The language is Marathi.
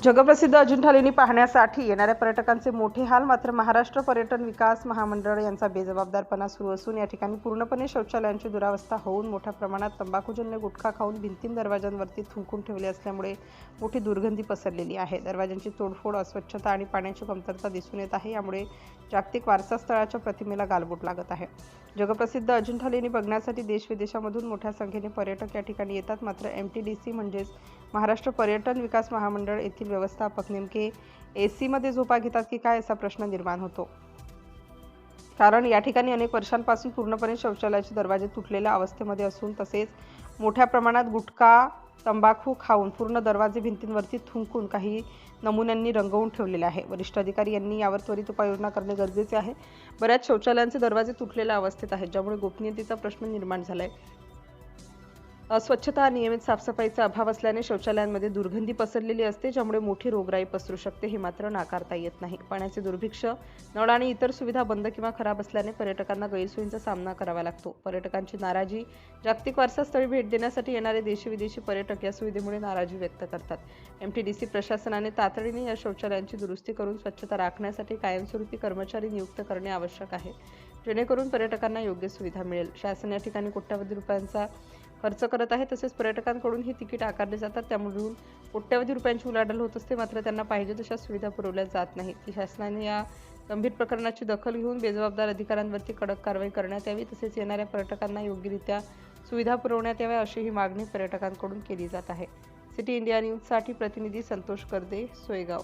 जगप्रसिद्ध अजिंठा लेणी पाहण्यासाठी येणाऱ्या पर्यटकांचे मोठे हाल. मात्र महाराष्ट्र पर्यटन विकास महामंडळ यांचा बेजबाबदारपणा सुरू असून या ठिकाणी पूर्णपणे शौचालयांची दुरावस्था होऊन मोठ्या प्रमाणात तंबाखूजन्य गुटखा खाऊन भिंती दरवाजांवरती थुंकून ठेवले असल्यामुळे मोठी दुर्गंधी पसरलेली आहे. दरवाजांची तोडफोड, अस्वच्छता आणि पाण्याची कमतरता दिसून येत आहे. यामुळे जागतिक वारसा स्थळाच्या प्रतिमेला गालबोट लागत आहे. जगप्रसिद्ध अजिंठा लेणी बघण्यासाठी देश विदेशामधून मोठ्या संख्येने पर्यटक या ठिकाणी येतात. मात्र MTDC म्हणजेच महाराष्ट्र पर्यटन विकास महामंडळ येथील व्यवस्थापक नेमके AC मध्ये झोपा घेतात की काय असा प्रश्न निर्माण होतो. कारण या ठिकाणी अनेक वर्षांपासून पूर्णपणे शौचालयाचे दरवाजे तुटलेल्या अवस्थेमध्ये असून तसेच मोठ्या प्रमाणात गुटखा, तंबाखू खाऊन पूर्ण दरवाजे भिंतींवरती थुंकून काही नमुन्यांनी रंगवून ठेवलेले आहे. वरिष्ठ अधिकारी यांनी यावर त्वरित उपाययोजना करणे गरजेचे आहे. बऱ्याच शौचालयांचे दरवाजे तुटलेल्या अवस्थेत आहेत, ज्यामुळे गोपनीयतेचा प्रश्न निर्माण झाला आहे. अस्वच्छता, नियमित साफसफाईचा अभाव असल्याने शौचालयांमध्ये दुर्गंधी पसरलेली असते, ज्यामुळे मोठी रोगराई पसरू शकते. हे मात्र नाकारता येत नाही. पाण्याचे दुर्भिक्ष्य, नळ आणि इतर सुविधा बंद किंवा खराब असल्याने पर्यटकांना गैरसोयींचा सामना करावा लागतो. पर्यटकांची नाराजी. जागतिक वारसास्थळी भेट देण्यासाठी येणारे देशी-विदेशी पर्यटक या सुविधेमुळे नाराजी व्यक्त करतात. MTDC प्रशासनाने तातडीने या शौचालयांची दुरुस्ती करून स्वच्छता राखण्यासाठी कायमस्वरूपी कर्मचारी नियुक्त करणे आवश्यक आहे, जेणेकरून पर्यटकांना योग्य सुविधा मिळेल. शासन या ठिकाणी कोट्यावधी रुपयांचा खर्च करत आहे. तसेच पर्यटकांकडून ही तिकीट आकारले जातात, त्यामधून कोट्यावधी रुपयांची उलाढाल होत असते. मात्र त्यांना पाहिजे तशा सुविधा पुरवल्या जात नाहीत. शासनाने या गंभीर प्रकरणाची दखल घेऊन बेजबाबदार अधिकाऱ्यांवरती कडक कारवाई करण्यात यावी. तसेच येणाऱ्या पर्यटकांना योग्यरित्या सुविधा पुरवण्यात याव्या, अशी ही मागणी पर्यटकांकडून केली जात आहे. सिटी इंडिया न्यूजसाठी प्रतिनिधी संतोष कर्दे, सोयगाव.